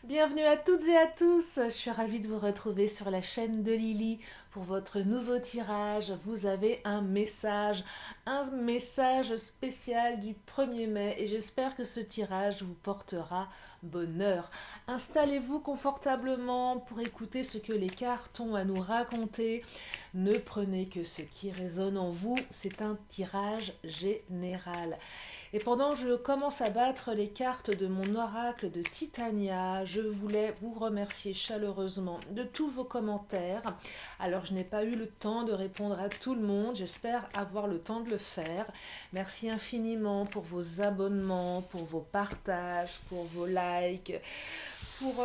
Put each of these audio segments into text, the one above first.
Bienvenue à toutes et à tous, je suis ravie de vous retrouver sur la chaîne de Lily pour votre nouveau tirage. Vous avez un message spécial du 1er mai et j'espère que ce tirage vous portera bonheur. Installez-vous confortablement pour écouter ce que les cartes ont à nous raconter. Ne prenez que ce qui résonne en vous, c'est un tirage général. Et pendant que je commence à battre les cartes de mon oracle de Titania, je voulais vous remercier chaleureusement de tous vos commentaires. Alors, je n'ai pas eu le temps de répondre à tout le monde, j'espère avoir le temps de le faire. Merci infiniment pour vos abonnements, pour vos partages, pour vos likes.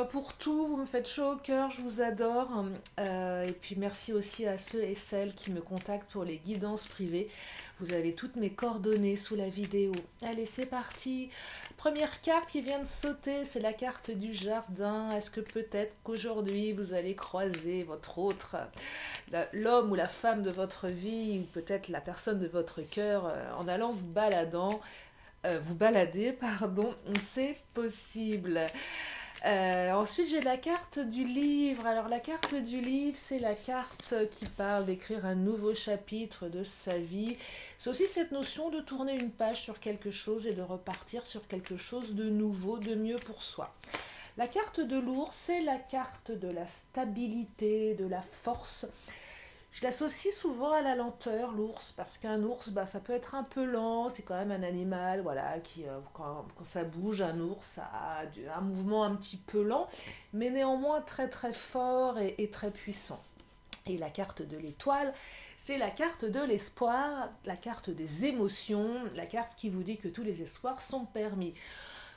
Pour tout, vous me faites chaud au cœur, je vous adore. Et puis merci aussi à ceux et celles qui me contactent pour les guidances privées. Vous avez toutes mes coordonnées sous la vidéo. Allez, c'est parti. Première carte qui vient de sauter, c'est la carte du jardin. Est-ce que peut-être qu'aujourd'hui vous allez croiser votre autre, l'homme ou la femme de votre vie, ou peut-être la personne de votre cœur, en allant vous balader, pardon, c'est possible. Ensuite, j'ai la carte du livre. Alors, la carte du livre, c'est la carte qui parle d'écrire un nouveau chapitre de sa vie. C'est aussi cette notion de tourner une page sur quelque chose et de repartir sur quelque chose de nouveau, de mieux pour soi. La carte de l'ours, c'est la carte de la stabilité, de la force. Je l'associe souvent à la lenteur, l'ours, parce qu'un ours, ça peut être un peu lent, c'est quand même un animal, voilà, qui, quand ça bouge, un ours, ça a un mouvement un petit peu lent, mais néanmoins très très fort et très puissant. Et la carte de l'étoile, c'est la carte de l'espoir, la carte des émotions, la carte qui vous dit que tous les espoirs sont permis.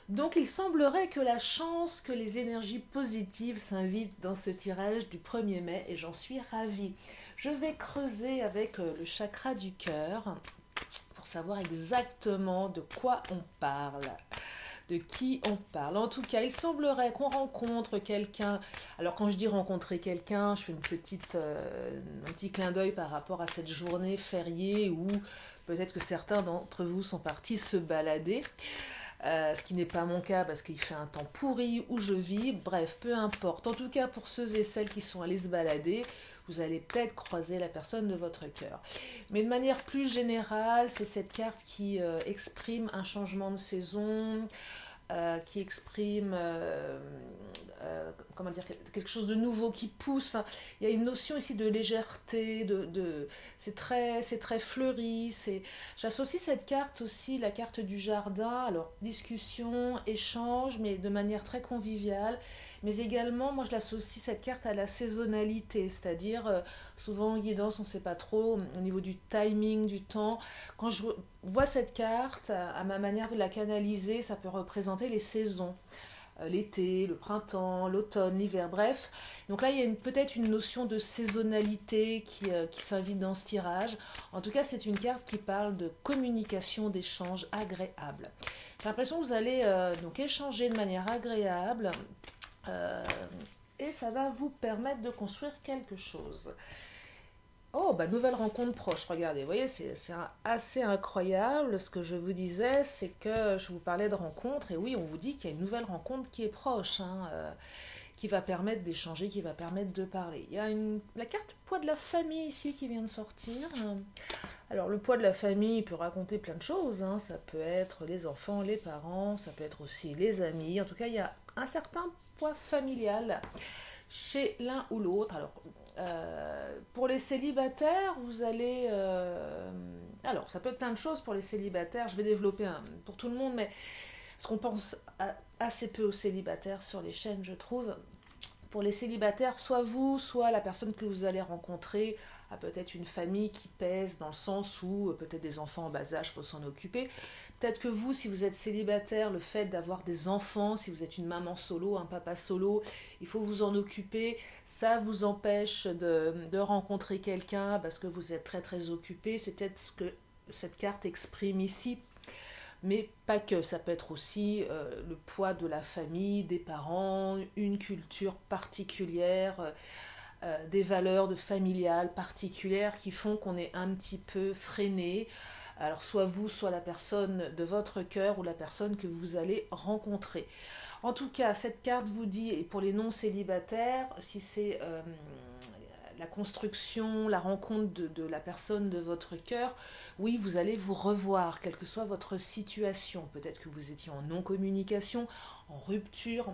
Donc il semblerait que la chance, que les énergies positives s'invitent dans ce tirage du 1er mai et j'en suis ravie. Je vais creuser avec le chakra du cœur pour savoir exactement de quoi on parle, de qui on parle. En tout cas, il semblerait qu'on rencontre quelqu'un. Alors quand je dis rencontrer quelqu'un, je fais un petit clin d'œil par rapport à cette journée fériée où peut-être que certains d'entre vous sont partis se balader. Ce qui n'est pas mon cas parce qu'il fait un temps pourri où je vis, bref, peu importe. En tout cas, pour ceux et celles qui sont allés se balader, vous allez peut-être croiser la personne de votre cœur. Mais de manière plus générale, c'est cette carte qui exprime un changement de saison, qui exprime comment dire, quelque chose de nouveau qui pousse. Enfin, il y a une notion ici de légèreté, c'est très fleuri. J'associe cette carte aussi, la carte du jardin, alors discussion, échange, mais de manière très conviviale. Mais également, moi je l'associe cette carte à la saisonnalité, c'est-à-dire souvent en guidance, on ne sait pas trop au niveau du timing, du temps. Quand je vois cette carte, à ma manière de la canaliser, ça peut représenter les saisons. L'été, le printemps, l'automne, l'hiver, bref. Donc là, il y a peut-être une notion de saisonnalité qui s'invite dans ce tirage. En tout cas, c'est une carte qui parle de communication, d'échange agréable. J'ai l'impression que vous allez donc échanger de manière agréable et ça va vous permettre de construire quelque chose. Oh, nouvelle rencontre proche, regardez, vous voyez, c'est assez incroyable. Ce que je vous disais, c'est que je vous parlais de rencontre, et oui, on vous dit qu'il y a une nouvelle rencontre qui est proche, qui va permettre d'échanger, qui va permettre de parler. Il y a la carte poids de la famille ici qui vient de sortir. Alors, le poids de la famille peut raconter plein de choses, ça peut être les enfants, les parents, ça peut être aussi les amis. En tout cas, il y a un certain poids familial chez l'un ou l'autre. Alors, pour les célibataires, vous allez... alors, ça peut être plein de choses pour les célibataires. Je vais développer pour tout le monde, mais parce qu'on pense assez peu aux célibataires sur les chaînes, je trouve. Pour les célibataires, soit vous, soit la personne que vous allez rencontrer a peut-être une famille qui pèse dans le sens où peut-être des enfants en bas âge, il faut s'en occuper. Peut-être que vous, si vous êtes célibataire, le fait d'avoir des enfants, si vous êtes une maman solo, un papa solo, il faut vous en occuper. Ça vous empêche de rencontrer quelqu'un parce que vous êtes très très occupé. C'est peut-être ce que cette carte exprime ici. Mais pas que, ça peut être aussi le poids de la famille, des parents, une culture particulière, des valeurs de familiales particulières qui font qu'on est un petit peu freiné. Alors soit vous, soit la personne de votre cœur ou la personne que vous allez rencontrer. En tout cas, cette carte vous dit, et pour les non-célibataires, si c'est la construction, la rencontre de la personne de votre cœur, oui, vous allez vous revoir, quelle que soit votre situation. Peut-être que vous étiez en non-communication, en rupture,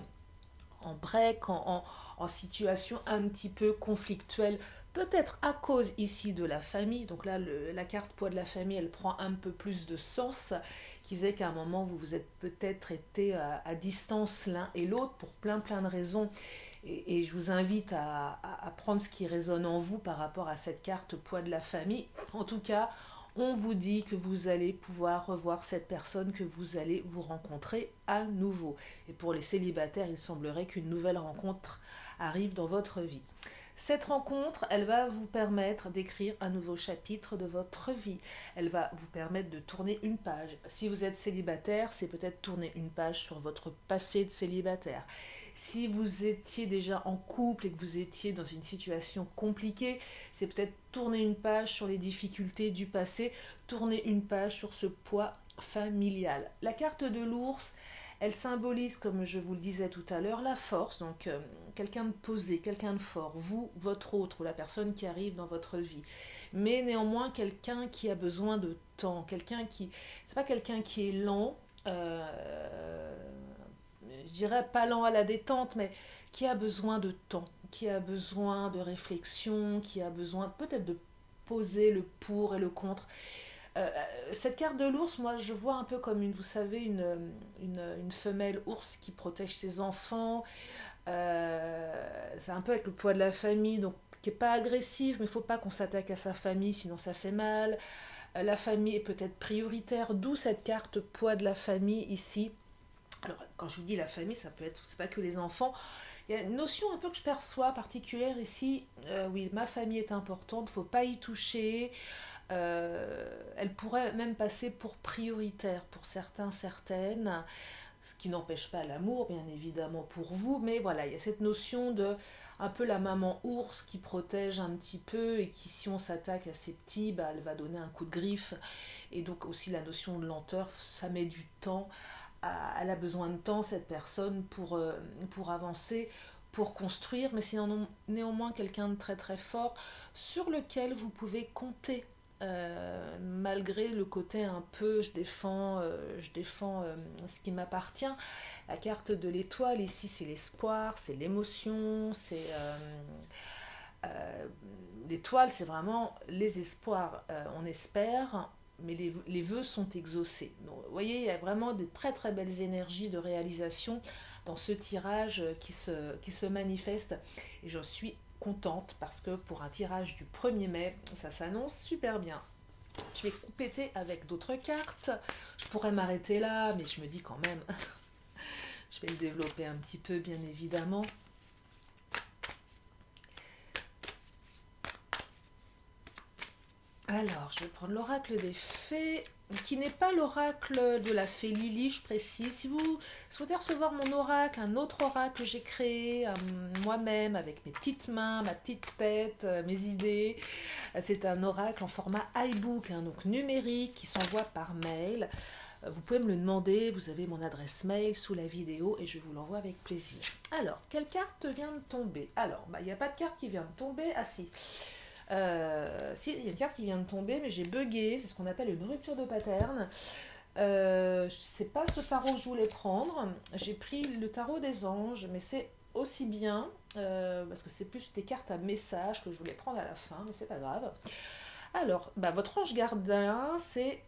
en break, en situation un petit peu conflictuelle, peut-être à cause ici de la famille. Donc là, la carte poids de la famille, elle prend un peu plus de sens, qui faisait qu'à un moment, vous vous êtes peut-être été à distance l'un et l'autre pour plein de raisons. Et je vous invite à prendre ce qui résonne en vous par rapport à cette carte poids de la famille. En tout cas, on vous dit que vous allez pouvoir revoir cette personne, que vous allez vous rencontrer à nouveau. Et pour les célibataires, il semblerait qu'une nouvelle rencontre arrive dans votre vie. Cette rencontre, elle va vous permettre d'écrire un nouveau chapitre de votre vie. Elle va vous permettre de tourner une page. Si vous êtes célibataire, c'est peut-être tourner une page sur votre passé de célibataire. Si vous étiez déjà en couple et que vous étiez dans une situation compliquée, c'est peut-être tourner une page sur les difficultés du passé, tourner une page sur ce poids familial. La carte de l'ours, elle symbolise, comme je vous le disais tout à l'heure, la force, donc quelqu'un de posé, quelqu'un de fort, vous, votre autre, ou la personne qui arrive dans votre vie. Mais néanmoins, quelqu'un qui a besoin de temps, quelqu'un qui... C'est pas quelqu'un qui est lent, je dirais pas lent à la détente, mais qui a besoin de temps, qui a besoin de réflexion, qui a besoin peut-être de poser le pour et le contre. Cette carte de l'ours, moi je vois un peu comme vous savez, une femelle ours qui protège ses enfants. C'est un peu avec le poids de la famille, donc qui n'est pas agressif, mais il ne faut pas qu'on s'attaque à sa famille, sinon ça fait mal. La famille est peut-être prioritaire, d'où cette carte poids de la famille ici. Alors, quand je vous dis la famille, ça peut être, c'est pas que les enfants. Il y a une notion un peu que je perçois particulière ici. Oui, ma famille est importante, il ne faut pas y toucher. Elle pourrait même passer pour prioritaire pour certains, certaines, ce qui n'empêche pas l'amour, bien évidemment, pour vous, mais voilà, il y a cette notion de un peu la maman ours qui protège un petit peu et qui, si on s'attaque à ses petits, bah, elle va donner un coup de griffe. Et donc aussi la notion de lenteur, ça met du temps. Elle a besoin de temps, cette personne, pour avancer, pour construire, mais c'est néanmoins quelqu'un de très très fort sur lequel vous pouvez compter. Malgré le côté un peu je défends ce qui m'appartient. La carte de l'étoile ici, c'est l'espoir, c'est l'émotion, c'est l'étoile, c'est vraiment les espoirs. On espère, mais les vœux sont exaucés. Donc, vous voyez, il y a vraiment des très très belles énergies de réalisation dans ce tirage qui se manifeste, et j'en suis contente parce que pour un tirage du 1er mai, ça s'annonce super bien. Je vais compléter avec d'autres cartes. Je pourrais m'arrêter là, mais je me dis quand même, je vais le développer un petit peu, bien évidemment. Alors, je vais prendre l'oracle des fées, qui n'est pas l'oracle de la fée Lily, je précise. Si vous souhaitez recevoir mon oracle, un autre oracle que j'ai créé moi-même, avec mes petites mains, ma petite tête, mes idées, c'est un oracle en format iBook, donc numérique, qui s'envoie par mail. Vous pouvez me le demander, vous avez mon adresse mail sous la vidéo et je vous l'envoie avec plaisir. Alors, quelle carte vient de tomber? Alors, il n'y a pas de carte qui vient de tomber. Ah si. Si, il y a une carte qui vient de tomber, mais j'ai bugué, c'est ce qu'on appelle une rupture de pattern. C'est pas ce tarot que je voulais prendre, j'ai pris le tarot des anges, mais c'est aussi bien, parce que c'est plus des cartes à message que je voulais prendre à la fin, mais c'est pas grave. Alors, votre ange gardien, c'est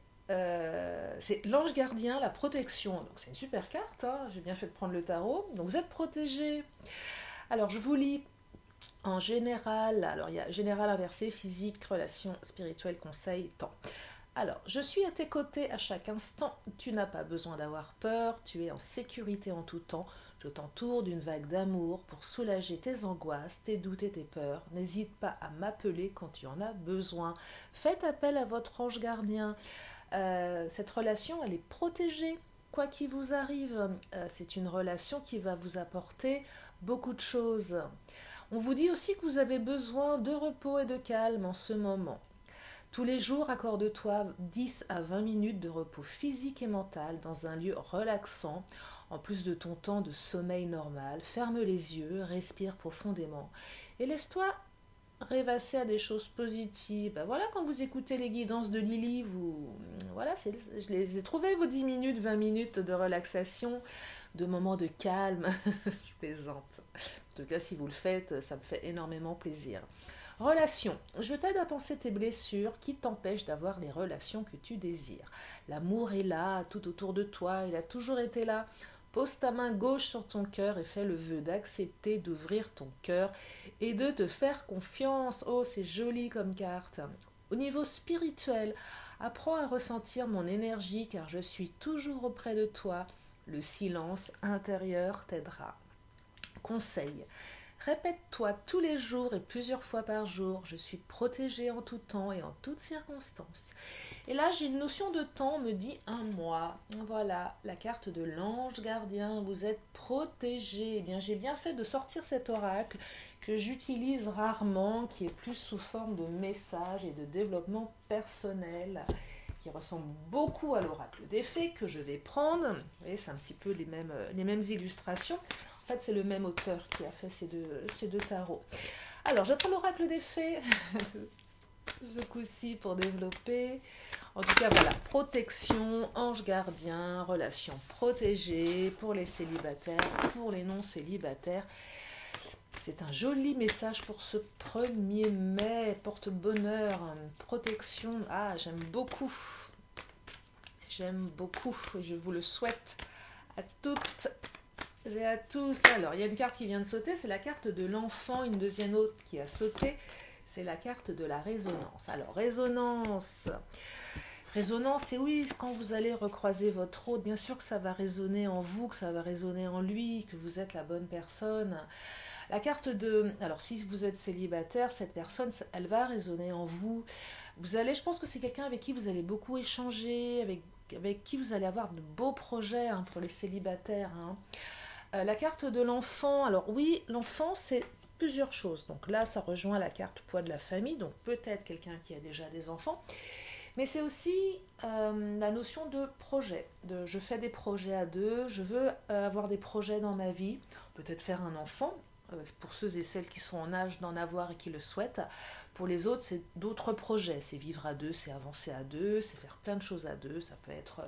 l'ange gardien, la protection. Donc c'est une super carte, hein, j'ai bien fait de prendre le tarot. Donc vous êtes protégé. Alors je vous lis en général, alors il y a général inversé, physique, relations spirituelles, conseils, temps. Alors, je suis à tes côtés à chaque instant, tu n'as pas besoin d'avoir peur, tu es en sécurité en tout temps, je t'entoure d'une vague d'amour pour soulager tes angoisses, tes doutes et tes peurs. N'hésite pas à m'appeler quand tu en as besoin. Faites appel à votre ange gardien. Cette relation, elle est protégée. Quoi qu'il vous arrive, c'est une relation qui va vous apporter beaucoup de choses. On vous dit aussi que vous avez besoin de repos et de calme en ce moment. Tous les jours, accorde-toi 10 à 20 minutes de repos physique et mental dans un lieu relaxant, en plus de ton temps de sommeil normal. Ferme les yeux, respire profondément et laisse-toi rêvasser à des choses positives. Ben voilà, quand vous écoutez les guidances de Lily, voilà, je les ai trouvées, vos 10 minutes, 20 minutes de relaxation, de moments de calme. Je plaisante. En tout cas, si vous le faites, ça me fait énormément plaisir. Relation. Je t'aide à penser tes blessures qui t'empêchent d'avoir les relations que tu désires. L'amour est là, tout autour de toi, il a toujours été là. Pose ta main gauche sur ton cœur et fais le vœu d'accepter d'ouvrir ton cœur et de te faire confiance. Oh, c'est joli comme carte. Au niveau spirituel, apprends à ressentir mon énergie car je suis toujours auprès de toi. Le silence intérieur t'aidera. Conseil. Répète-toi tous les jours et plusieurs fois par jour, je suis protégée en tout temps et en toutes circonstances. Et là, j'ai une notion de temps, on me dit un mois. Voilà, la carte de l'ange gardien, vous êtes protégé. Eh bien, j'ai bien fait de sortir cet oracle que j'utilise rarement, qui est plus sous forme de message et de développement personnel, qui ressemble beaucoup à l'oracle des fées que je vais prendre. Vous voyez, c'est un petit peu les mêmes illustrations. En fait, c'est le même auteur qui a fait ces deux tarots. Alors, je prends l'oracle des fées, ce coup-ci pour développer. En tout cas, voilà, protection, ange gardien, relation protégée pour les célibataires, pour les non-célibataires. C'est un joli message pour ce 1er mai, porte-bonheur, protection. Ah, j'aime beaucoup. J'aime beaucoup et je vous le souhaite à toutes et à tous. Alors, il y a une carte qui vient de sauter, c'est la carte de l'enfant, une deuxième autre qui a sauté, c'est la carte de la résonance. Alors, résonance, c'est oui, quand vous allez recroiser votre hôte, bien sûr que ça va résonner en vous, que ça va résonner en lui, que vous êtes la bonne personne. La carte de... Alors, si vous êtes célibataire, cette personne, elle va résonner en vous. Vous allez, je pense que c'est quelqu'un avec qui vous allez beaucoup échanger, avec qui vous allez avoir de beaux projets pour les célibataires. La carte de l'enfant, alors oui, l'enfant c'est plusieurs choses. Donc là, ça rejoint la carte poids de la famille, donc peut-être quelqu'un qui a déjà des enfants. Mais c'est aussi la notion de projet. Je fais des projets à deux, je veux avoir des projets dans ma vie, peut-être faire un enfant, pour ceux et celles qui sont en âge d'en avoir et qui le souhaitent. Pour les autres, c'est d'autres projets. C'est vivre à deux, c'est avancer à deux, c'est faire plein de choses à deux. Ça peut être...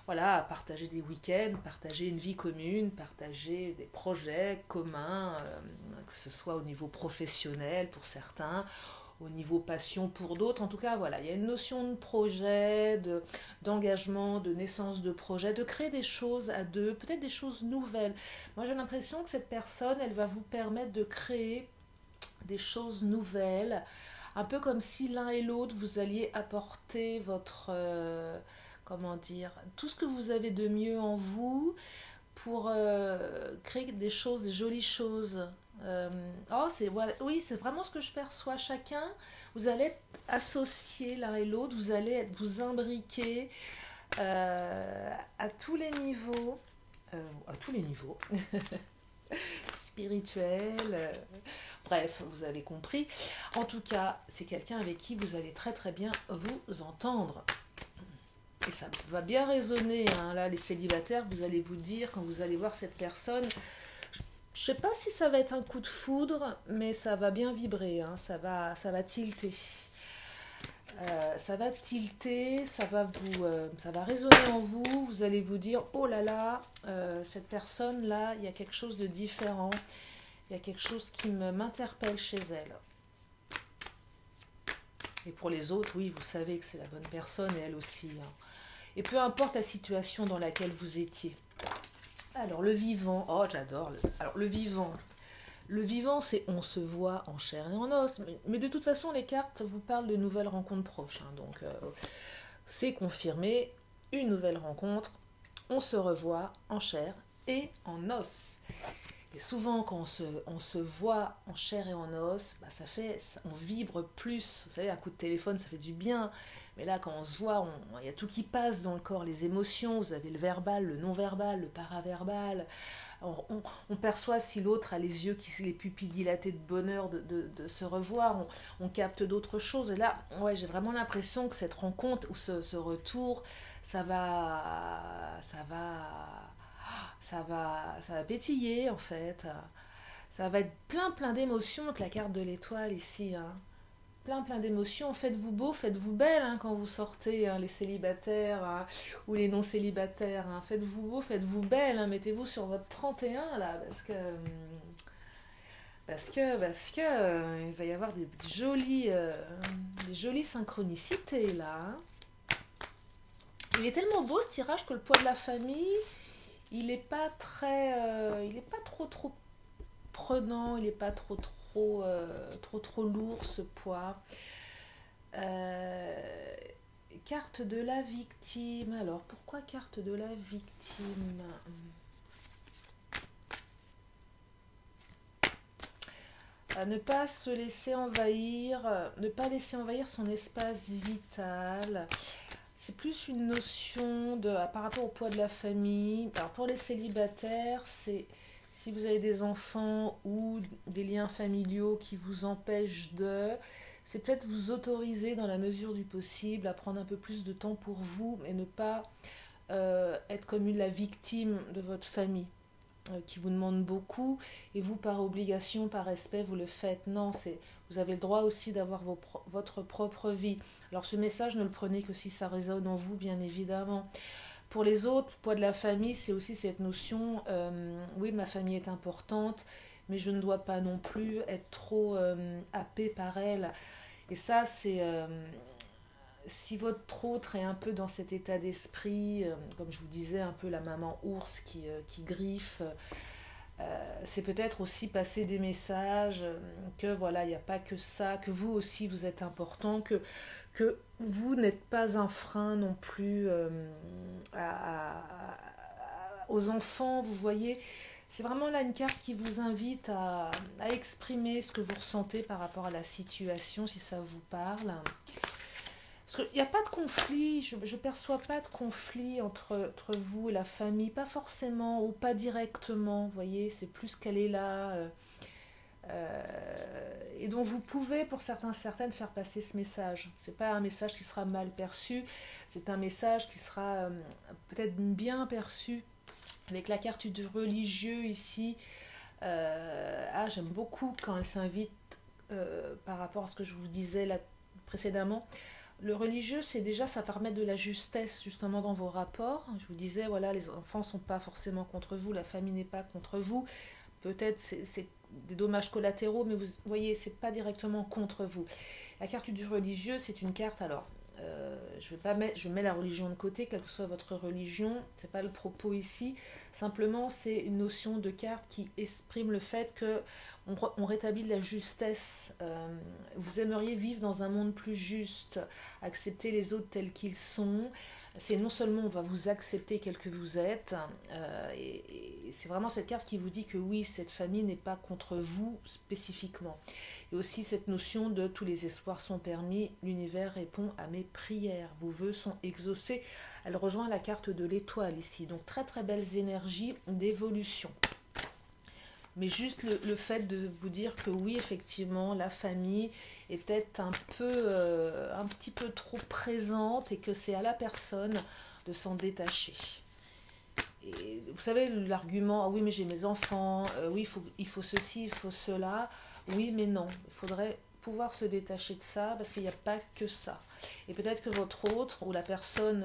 Voilà, partager des week-ends, partager une vie commune, partager des projets communs, que ce soit au niveau professionnel pour certains, au niveau passion pour d'autres. En tout cas, voilà, il y a une notion de projet, d'engagement, de naissance de projet, de créer des choses à deux, peut-être des choses nouvelles. Moi, j'ai l'impression que cette personne, elle va vous permettre de créer des choses nouvelles, un peu comme si l'un et l'autre, vous alliez apporter votre... comment dire, tout ce que vous avez de mieux en vous pour créer des choses, des jolies choses. Voilà, oui, c'est vraiment ce que je perçois. Chacun, vous allez être associés l'un et l'autre, vous allez vous imbriquer à tous les niveaux, spirituels, bref, vous avez compris. En tout cas, c'est quelqu'un avec qui vous allez très très bien vous entendre. Et ça va bien résonner, là, les célibataires, vous allez vous dire, quand vous allez voir cette personne, je ne sais pas si ça va être un coup de foudre, mais ça va bien vibrer, ça va tilter. Ça va tilter, ça va résonner en vous, vous allez vous dire, oh là là, cette personne-là, il y a quelque chose de différent, il y a quelque chose qui m'interpelle chez elle. Et pour les autres, oui, vous savez que c'est la bonne personne, et elle aussi. Et peu importe la situation dans laquelle vous étiez. Alors, le vivant, oh, j'adore. Alors, le vivant, c'est on se voit en chair et en os. Mais de toute façon, les cartes vous parlent de nouvelles rencontres proches. Donc, c'est confirmé, une nouvelle rencontre. On se revoit en chair et en os. Et souvent, quand on se voit en chair et en os, on vibre plus. Vous savez, un coup de téléphone, ça fait du bien. Mais là, quand on se voit, il y a tout qui passe dans le corps, les émotions. Vous avez le verbal, le non-verbal, le paraverbal. On perçoit si l'autre a les yeux, les pupilles dilatées de bonheur de se revoir. On capte d'autres choses. Et là, ouais, j'ai vraiment l'impression que cette rencontre ou ce retour, ça va ça va pétiller en fait. Ça va être plein d'émotions avec la carte de l'étoile ici, hein. Plein d'émotions. Faites-vous beau, faites-vous belle, hein, quand vous sortez, hein, les célibataires, hein, ou les non célibataires, hein. Faites-vous beau, faites-vous belle, hein. Mettez-vous sur votre 31 là, il va y avoir des jolies synchronicités là, hein. Il est tellement beau ce tirage que le poids de la famille, il est pas il est pas trop prenant, il n'est pas trop lourd ce poids. Euh, Carte de la victime. Alors pourquoi carte de la victime? Ne pas se laisser envahir, ne pas laisser envahir son espace vital. C'est plus une notion par rapport au poids de la famille. Alors pour les célibataires, c'est si vous avez des enfants ou des liens familiaux qui vous empêchent c'est peut-être vous autoriser dans la mesure du possible à prendre un peu plus de temps pour vous et ne pas être comme la victime de votre famille qui vous demande beaucoup et vous par obligation, par respect, vous le faites. Non, vous avez le droit aussi d'avoir votre propre vie. Alors ce message, ne le prenez que si ça résonne en vous, bien évidemment. Pour les autres, le poids de la famille, c'est aussi cette notion, oui, ma famille est importante, mais je ne dois pas non plus être trop happée par elle. Et ça, c'est si votre autre est un peu dans cet état d'esprit, comme je vous disais, un peu la maman ours qui griffe, c'est peut-être aussi passer des messages que voilà, il n'y a pas que ça, que vous aussi vous êtes important, que vous n'êtes pas un frein non plus aux enfants, vous voyez. C'est vraiment là une carte qui vous invite à exprimer ce que vous ressentez par rapport à la situation, si ça vous parle. Parce qu'il n'y a pas de conflit, je ne perçois pas de conflit entre vous et la famille, pas forcément ou pas directement, vous voyez, c'est plus qu'elle est là. Et dont vous pouvez, pour certaines, faire passer ce message. Ce n'est pas un message qui sera mal perçu, c'est un message qui sera peut-être bien perçu. Avec la carte du religieux ici, j'aime beaucoup quand elle s'invite par rapport à ce que je vous disais là précédemment. Le religieux, c'est déjà, ça va remettre de la justesse justement dans vos rapports. Je vous disais, voilà, les enfants ne sont pas forcément contre vous, la famille n'est pas contre vous. Peut-être c'est des dommages collatéraux, mais vous voyez, c'est pas directement contre vous. La carte du religieux, c'est une carte, alors, je mets la religion de côté, quelle que soit votre religion, c'est pas le propos ici. Simplement, c'est une notion de carte qui exprime le fait que on rétablit de la justesse. Vous aimeriez vivre dans un monde plus juste, accepter les autres tels qu'ils sont. C'est non seulement on va vous accepter tel que vous êtes, et c'est vraiment cette carte qui vous dit que oui, cette famille n'est pas contre vous spécifiquement. Et aussi cette notion de tous les espoirs sont permis, l'univers répond à mes prières, vos vœux sont exaucés. Elle rejoint la carte de l'étoile ici, donc très très belles énergies d'évolution. Mais juste le fait de vous dire que oui, effectivement, la famille est peut-être un petit peu trop présente et que c'est à la personne de s'en détacher. Et vous savez, l'argument, ah oui, mais j'ai mes enfants, oui, il faut ceci, il faut cela. Oui, mais non, il faudrait pouvoir se détacher de ça parce qu'il n'y a pas que ça. Et peut-être que votre autre ou la personne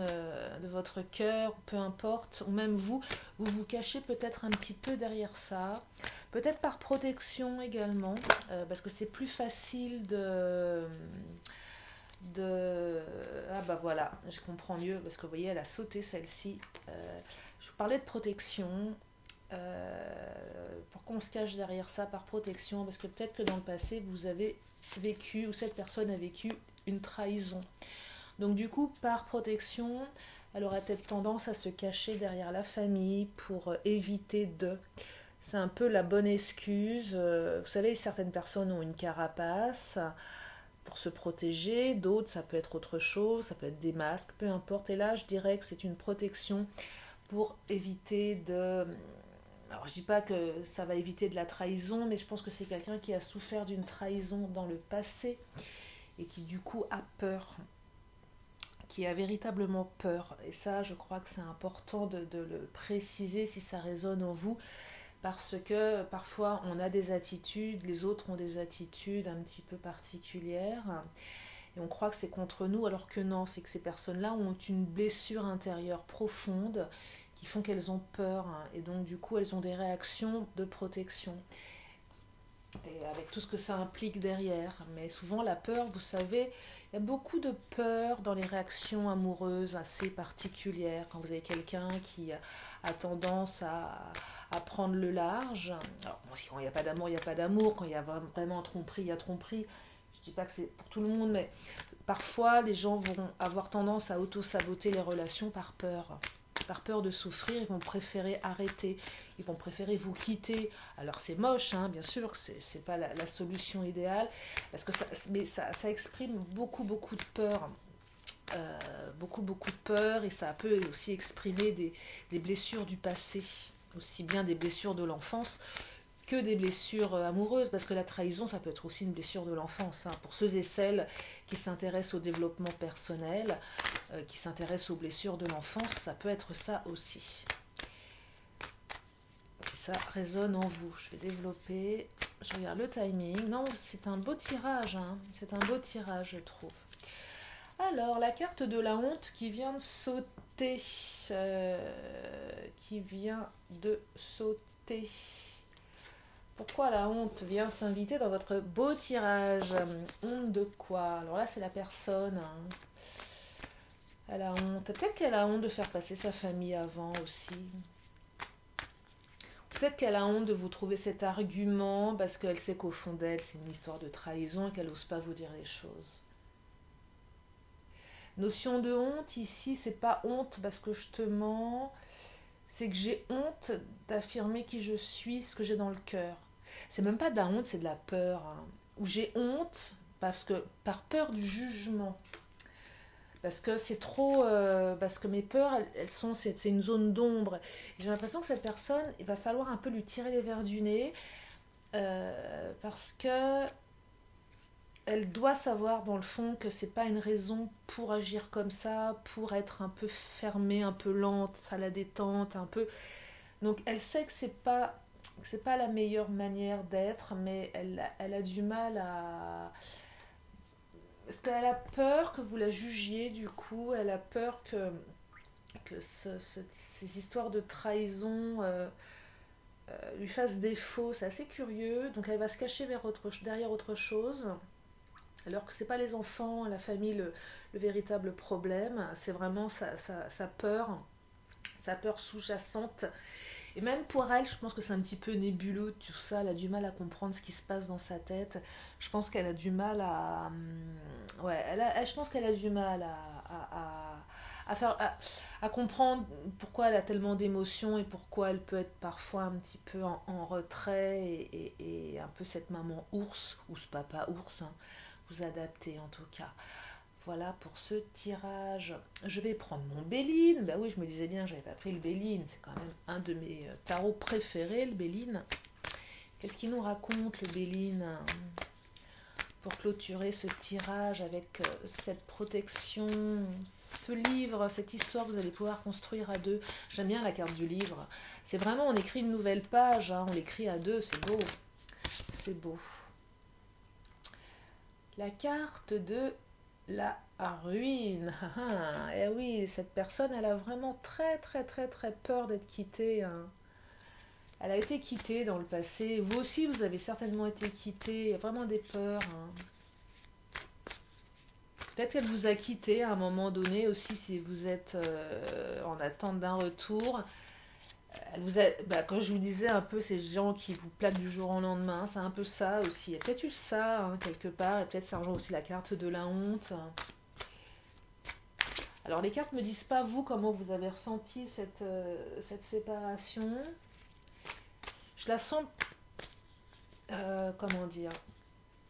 de votre cœur, peu importe, ou même vous vous cachez peut-être un petit peu derrière ça. Peut-être par protection également, parce que c'est plus facile Ah bah voilà, je comprends mieux, parce que vous voyez, elle a sauté celle-ci. Je vous parlais de protection. Pourquoi on se cache derrière ça par protection? Parce que peut-être que dans le passé, vous avez vécu, ou cette personne a vécu une trahison. Donc du coup, par protection, elle aurait peut-être tendance à se cacher derrière la famille pour éviter de... C'est un peu la bonne excuse. Vous savez, certaines personnes ont une carapace pour se protéger, d'autres, ça peut être autre chose, ça peut être des masques, peu importe. Et là, je dirais que c'est une protection pour éviter de... Alors, je dis pas que ça va éviter de la trahison, mais je pense que c'est quelqu'un qui a souffert d'une trahison dans le passé et qui, du coup, a peur qui a véritablement peur. Et ça, je crois que c'est important de le préciser si ça résonne en vous, parce que parfois on a des attitudes, les autres ont des attitudes un petit peu particulières, et on croit que c'est contre nous, alors que non, c'est que ces personnes-là ont une blessure intérieure profonde qui font qu'elles ont peur, hein, et donc du coup elles ont des réactions de protection. Et avec tout ce que ça implique derrière. Mais souvent la peur, vous savez, il y a beaucoup de peur dans les réactions amoureuses assez particulières. Quand vous avez quelqu'un qui a tendance à prendre le large. Alors, quand il n'y a pas d'amour, il n'y a pas d'amour. Quand il y a vraiment tromperie, il y a tromperie. Je ne dis pas que c'est pour tout le monde, mais parfois les gens vont avoir tendance à auto-saboter les relations par peur. Par peur de souffrir, ils vont préférer arrêter, ils vont préférer vous quitter. Alors c'est moche, hein, bien sûr, c'est pas la solution idéale, parce que ça exprime beaucoup de peur, beaucoup de peur, et ça peut aussi exprimer des blessures du passé, aussi bien des blessures de l'enfance que des blessures amoureuses, parce que la trahison, ça peut être aussi une blessure de l'enfance, hein, pour ceux et celles qui s'intéressent au développement personnel, qui s'intéressent aux blessures de l'enfance, ça peut être ça aussi. Si ça résonne en vous, je vais développer, je regarde le timing. Non, c'est un beau tirage, hein, c'est un beau tirage, je trouve. Alors, la carte de la honte qui vient de sauter, Pourquoi la honte vient s'inviter dans votre beau tirage? Honte de quoi? Alors là, c'est la personne, hein. Elle a honte. Peut-être qu'elle a honte de faire passer sa famille avant aussi. Peut-être qu'elle a honte de vous trouver cet argument parce qu'elle sait qu'au fond d'elle, c'est une histoire de trahison et qu'elle n'ose pas vous dire les choses. Notion de honte, ici, c'est pas honte parce que je te mens. C'est que j'ai honte d'affirmer qui je suis, ce que j'ai dans le cœur. C'est même pas de la honte, c'est de la peur, hein. Ou j'ai honte parce que par peur du jugement. Parce que c'est trop, parce que mes peurs, c'est une zone d'ombre. J'ai l'impression que cette personne, il va falloir un peu lui tirer les verres du nez, parce que elle doit savoir dans le fond que c'est pas une raison pour agir comme ça, pour être un peu fermée, un peu lente, à la détente, un peu. Donc elle sait que c'est pas la meilleure manière d'être, mais elle a du mal à. Parce qu'elle a peur que vous la jugiez, du coup, elle a peur que ces histoires de trahison lui fassent défaut. C'est assez curieux, donc elle va se cacher derrière autre chose. Alors que c'est pas les enfants, la famille, le véritable problème, c'est vraiment sa peur sous-jacente. Et même pour elle, je pense que c'est un petit peu nébuleux tout ça, elle a du mal à comprendre ce qui se passe dans sa tête. Je pense qu'elle a du mal à... Ouais, je pense qu'elle a du mal à comprendre pourquoi elle a tellement d'émotions et pourquoi elle peut être parfois un petit peu en retrait et un peu cette maman ours, ou ce papa ours, hein. Vous adaptez en tout cas. Voilà pour ce tirage. Je vais prendre mon Béline. Ben oui, je me disais bien, j'avais pas pris le Béline. C'est quand même un de mes tarots préférés, le Béline. Qu'est-ce qu'il nous raconte, le Béline, pour clôturer ce tirage avec cette protection, ce livre, cette histoire que vous allez pouvoir construire à deux. J'aime bien la carte du livre. C'est vraiment, on écrit une nouvelle page, hein, on l'écrit à deux, c'est beau. C'est beau. La carte de la ruine. Et oui, cette personne, elle a vraiment très peur d'être quittée, hein. Elle a été quittée dans le passé. Vous aussi, vous avez certainement été quitté. Il y a vraiment des peurs, hein. Peut-être qu'elle vous a quitté à un moment donné aussi si vous êtes en attente d'un retour. Elle vous a, comme je vous disais un peu, ces gens qui vous plaquent du jour au lendemain, c'est un peu ça aussi. Il y a peut-être eu ça, hein, quelque part, et peut-être ça rejoint aussi la carte de la honte. Alors les cartes ne me disent pas, vous, comment vous avez ressenti cette séparation. Je la sens, comment dire,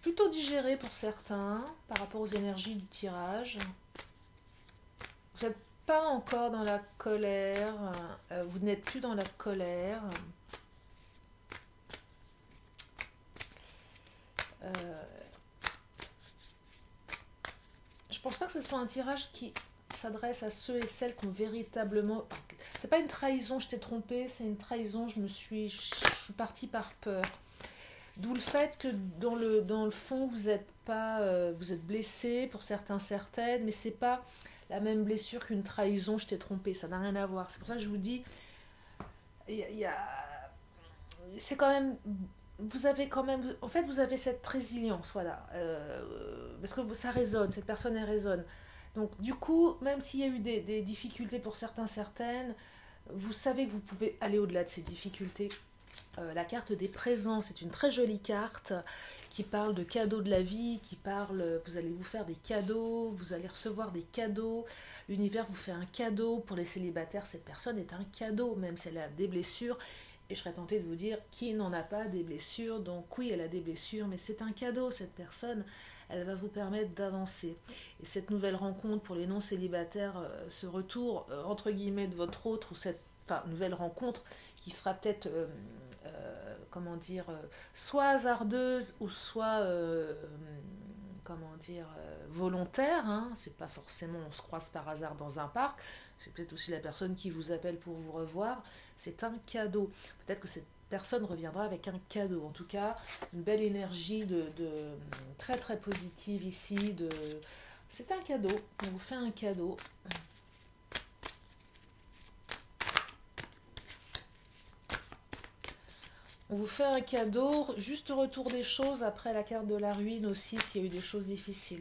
plutôt digérée pour certains, par rapport aux énergies du tirage. Vous n'êtes pas encore dans la colère, vous n'êtes plus dans la colère. Je pense pas que ce soit un tirage qui s'adresse à ceux et celles qui ont véritablement... C'est pas une trahison, je t'ai trompé, c'est une trahison, je suis partie par peur. D'où le fait que dans le fond, vous êtes pas, vous êtes blessé pour certains, certaines, mais c'est pas la même blessure qu'une trahison, je t'ai trompé, ça n'a rien à voir. C'est pour ça que je vous dis, c'est quand même, vous avez quand même, en fait, vous avez cette résilience, voilà, parce que ça résonne, cette personne, elle résonne. Donc, du coup, même s'il y a eu des difficultés pour certains, certaines, vous savez que vous pouvez aller au-delà de ces difficultés. La carte des présents, c'est une très jolie carte qui parle de cadeaux de la vie, qui parle, vous allez vous faire des cadeaux, vous allez recevoir des cadeaux, l'univers vous fait un cadeau. Pour les célibataires, cette personne est un cadeau, même si elle a des blessures. Et je serais tentée de vous dire qui n'en a pas des blessures, donc oui, elle a des blessures, mais c'est un cadeau, cette personne, elle va vous permettre d'avancer. Et cette nouvelle rencontre pour les non-célibataires, ce retour, entre guillemets, de votre autre, ou cette nouvelle rencontre qui sera peut-être, comment dire, soit hasardeuse ou soit, comment dire, volontaire. Hein. C'est pas forcément on se croise par hasard dans un parc, c'est peut-être aussi la personne qui vous appelle pour vous revoir. C'est un cadeau. Peut-être que cette personne reviendra avec un cadeau. En tout cas, une belle énergie de très très positive ici. C'est un cadeau. On vous fait un cadeau. On vous fait un cadeau, juste retour des choses après la carte de la ruine aussi, s'il y a eu des choses difficiles.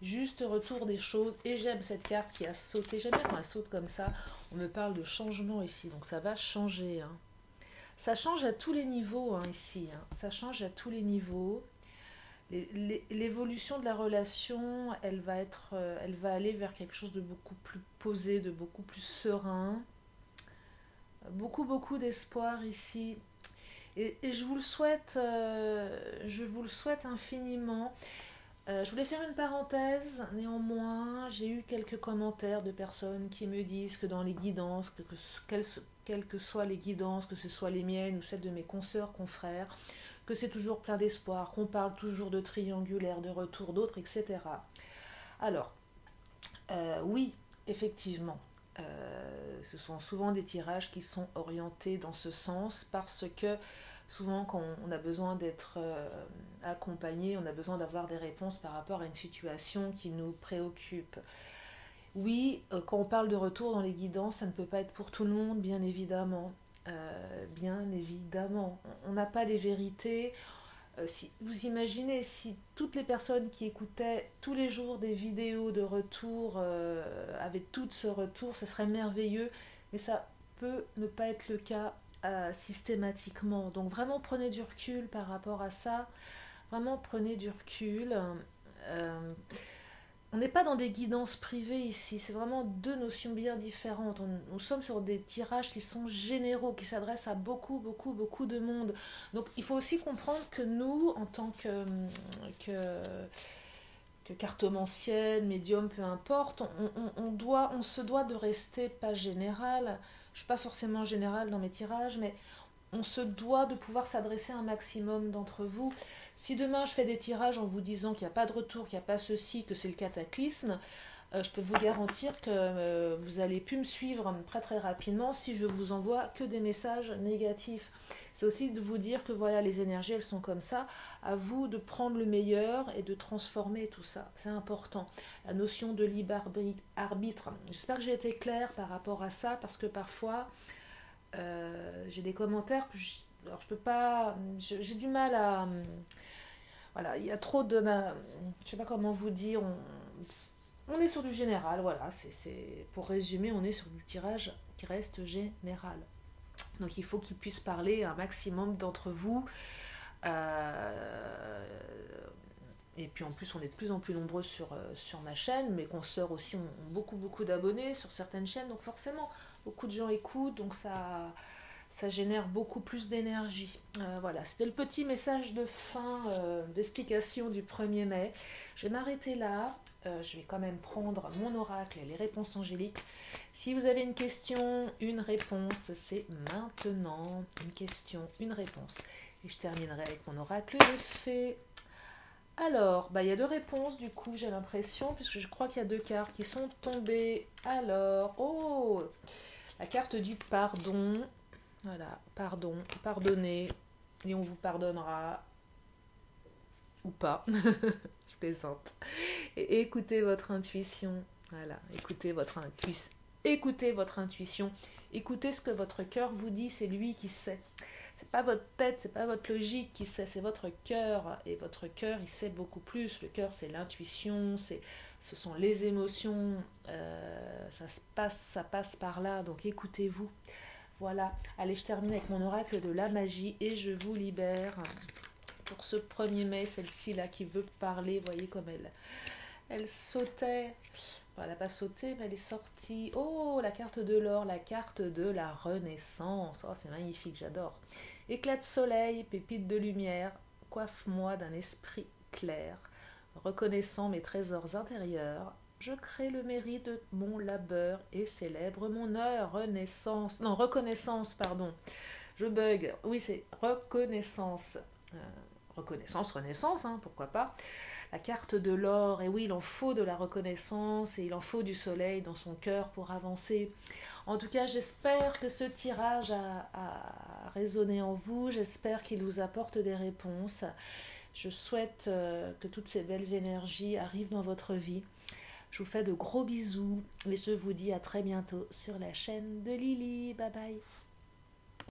Juste retour des choses. Et j'aime cette carte qui a sauté. J'aime bien quand elle saute comme ça. On me parle de changement ici, donc ça va changer. Hein. Ça change à tous les niveaux hein, ici. Hein. Ça change à tous les niveaux. L'évolution de la relation, elle va aller vers quelque chose de beaucoup plus posé, de beaucoup plus serein. Beaucoup d'espoir ici. Et je vous le souhaite, infiniment. Je voulais faire une parenthèse, néanmoins, j'ai eu quelques commentaires de personnes qui me disent que dans les guidances, quelles que soient les guidances, que ce soit les miennes ou celles de mes consoeurs, confrères, que c'est toujours plein d'espoir, qu'on parle toujours de triangulaire, de retour d'autres, etc. Alors, oui, effectivement, ce sont souvent des tirages qui sont orientés dans ce sens parce que souvent quand on a besoin d'être accompagné, on a besoin d'avoir des réponses par rapport à une situation qui nous préoccupe. Oui, quand on parle de retour dans les guidances, ça ne peut pas être pour tout le monde, bien évidemment. Bien évidemment. On n'a pas les vérités. Si vous imaginez si toutes les personnes qui écoutaient tous les jours des vidéos de retour avaient toutes ce retour, ce serait merveilleux, mais ça peut ne pas être le cas systématiquement. Donc vraiment prenez du recul par rapport à ça, vraiment prenez du recul. On n'est pas dans des guidances privées ici, c'est vraiment deux notions bien différentes. Nous sommes sur des tirages qui sont généraux, qui s'adressent à beaucoup de monde. Donc il faut aussi comprendre que nous, en tant que cartomancienne, médium, peu importe, on se doit de rester pas général. Je ne suis pas forcément générale dans mes tirages, mais on se doit de pouvoir s'adresser à un maximum d'entre vous. Si demain je fais des tirages en vous disant qu'il n'y a pas de retour, qu'il n'y a pas ceci, que c'est le cataclysme, je peux vous garantir que vous allez plus me suivre très rapidement si je vous envoie que des messages négatifs. C'est aussi de vous dire que voilà, les énergies elles sont comme ça, à vous de prendre le meilleur et de transformer tout ça. C'est important. La notion de libre arbitre. J'espère que j'ai été claire par rapport à ça parce que parfois j'ai des commentaires que alors je peux pas, j'ai du mal à, voilà, il y a trop de, je sais pas comment vous dire, on est sur du général, voilà, c'est pour résumer, on est sur du tirage qui reste général. Donc il faut qu'il puisse parler à un maximum d'entre vous. Et puis en plus, on est de plus en plus nombreux sur ma chaîne. Mes consoeurs aussi ont beaucoup d'abonnés sur certaines chaînes. Donc forcément, beaucoup de gens écoutent. Donc ça génère beaucoup plus d'énergie. Voilà, c'était le petit message de fin d'explication du 1er mai. Je vais m'arrêter là. Je vais quand même prendre mon oracle et les réponses angéliques. Si vous avez une question, une réponse, c'est maintenant. Une question, une réponse. Et je terminerai avec mon oracle des fées. Alors, bah, il y a deux réponses du coup, j'ai l'impression, puisque je crois qu'il y a deux cartes qui sont tombées. Alors, oh, la carte du pardon. Voilà, pardon, pardonnez, et on vous pardonnera, ou pas, je plaisante. Et écoutez votre intuition, voilà, écoutez votre intuition, écoutez ce que votre cœur vous dit, c'est lui qui sait. C'est pas votre tête, c'est pas votre logique qui sait, c'est votre cœur. Et votre cœur, il sait beaucoup plus. Le cœur, c'est l'intuition, ce sont les émotions. Ça passe par là. Donc écoutez-vous. Voilà. Allez, je termine avec mon oracle de la magie et je vous libère. Pour ce 1er mai, celle-ci là qui veut parler, voyez comme elle sautait. Bon, elle n'a pas sauté, mais elle est sortie. Oh, la carte de l'or, la carte de la renaissance. Oh, c'est magnifique, j'adore. Éclat de soleil, pépite de lumière, coiffe-moi d'un esprit clair. Reconnaissant mes trésors intérieurs, je crée le mérite de mon labeur et célèbre mon heure. Reconnaissance, pardon. Je bug. Oui, c'est reconnaissance. Reconnaissance, renaissance, hein, pourquoi pas. La carte de l'or, et oui, il en faut de la reconnaissance et il en faut du soleil dans son cœur pour avancer. En tout cas, j'espère que ce tirage a résonné en vous, j'espère qu'il vous apporte des réponses. Je souhaite que toutes ces belles énergies arrivent dans votre vie. Je vous fais de gros bisous et je vous dis à très bientôt sur la chaîne de Lily. Bye bye.